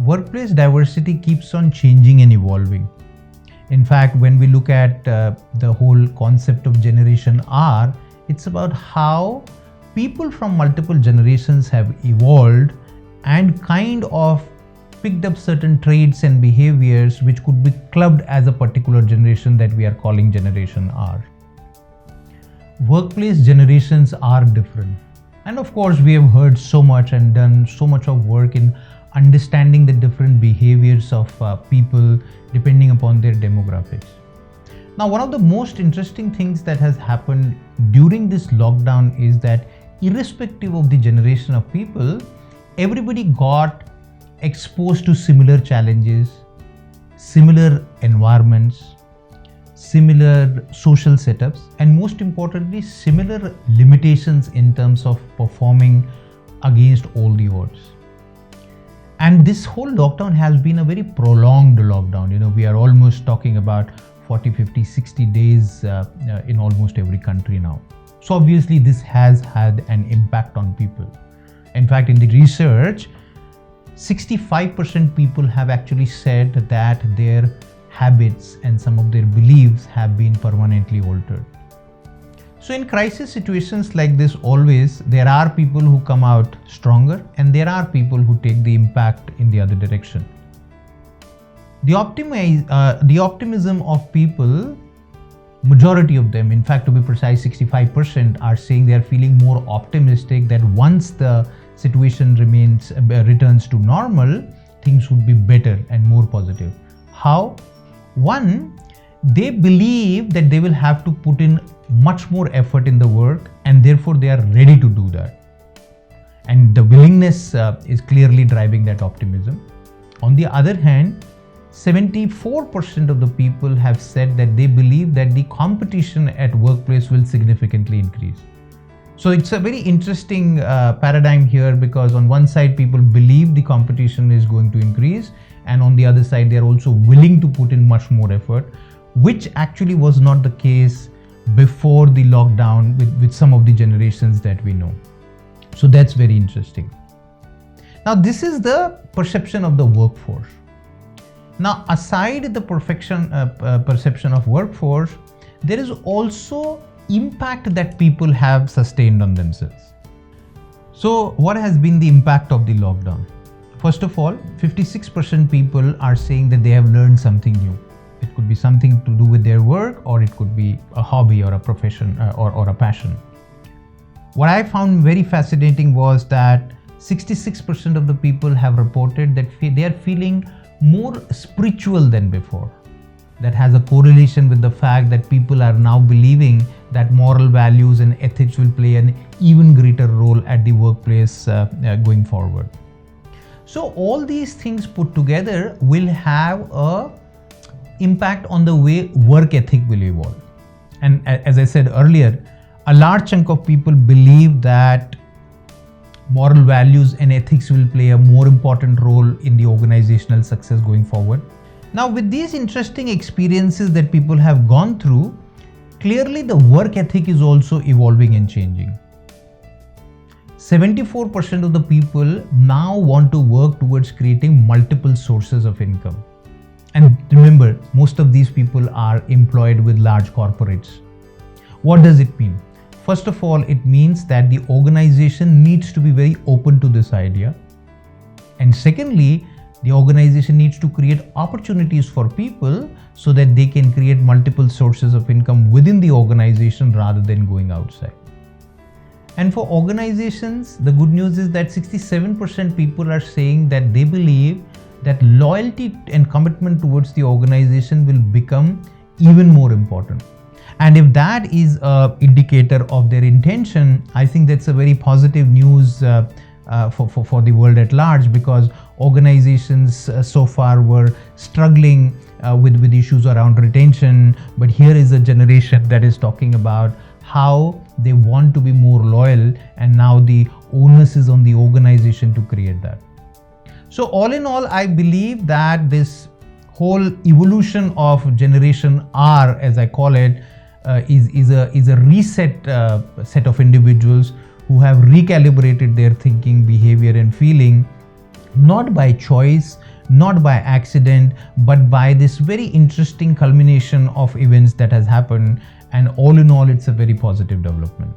workplace diversity keeps on changing and evolving. In fact, when we look at the whole concept of Generation R, it's about how people from multiple generations have evolved and kind of picked up certain traits and behaviors which could be clubbed as a particular generation that we are calling Generation R. Workplace generations are different. And of course, we have heard so much and done so much of work in understanding the different behaviors of people depending upon their demographics. Now, one of the most interesting things that has happened during this lockdown is that irrespective of the generation of people, everybody got exposed to similar challenges, similar environments, similar social setups, and most importantly, similar limitations in terms of performing against all the odds. And this whole lockdown has been a very prolonged lockdown. We are almost talking about 40, 50, 60 days in almost every country now. So obviously this has had an impact on people. In fact, in the research, 65% people have actually said that their habits and some of their beliefs have been permanently altered. So in crisis situations like this, always there are people who come out stronger and there are people who take the impact in the other direction. The optimism of people, majority of them, in fact to be precise 65%, are saying they are feeling more optimistic that once the situation returns to normal, things would be better and more positive. How? One, they believe that they will have to put in much more effort in the work and therefore they are ready to do that. And the willingness is clearly driving that optimism. On the other hand, 74% of the people have said that they believe that the competition at workplace will significantly increase. So it's a very interesting paradigm here, because on one side people believe the competition is going to increase, and on the other side they are also willing to put in much more effort, which actually was not the case before the lockdown with some of the generations that we know. So that's very interesting. Now this is the perception of the workforce. Now aside the perception of workforce, there is also impact that people have sustained on themselves. So what has been the impact of the lockdown? First of all, 56% people are saying that they have learned something new. It could be something to do with their work, or it could be a hobby or a profession or a passion. What I found very fascinating was that 66% of the people have reported that they are feeling more spiritual than before. That has a correlation with the fact that people are now believing that moral values and ethics will play an even greater role at the workplace going forward. So all these things put together will have a impact on the way work ethic will evolve. And as I said earlier, a large chunk of people believe that moral values and ethics will play a more important role in the organizational success going forward. Now, with these interesting experiences that people have gone through, clearly the work ethic is also evolving and changing. 74% of the people now want to work towards creating multiple sources of income. And remember, most of these people are employed with large corporates. What does it mean? First of all, it means that the organization needs to be very open to this idea. And secondly, the organization needs to create opportunities for people so that they can create multiple sources of income within the organization rather than going outside. And for organizations, the good news is that 67% people are saying that they believe that loyalty and commitment towards the organization will become even more important. And if that is an indicator of their intention, I think that's a very positive news for the world at large, because organizations so far were struggling with issues around retention. But here is a generation that is talking about how they want to be more loyal, and now the onus is on the organization to create that. So all in all, I believe that this whole evolution of Generation R, as I call it, is a reset set of individuals who have recalibrated their thinking, behavior and feeling, not by choice, not by accident, but by this very interesting culmination of events that has happened. And all in all, it's a very positive development.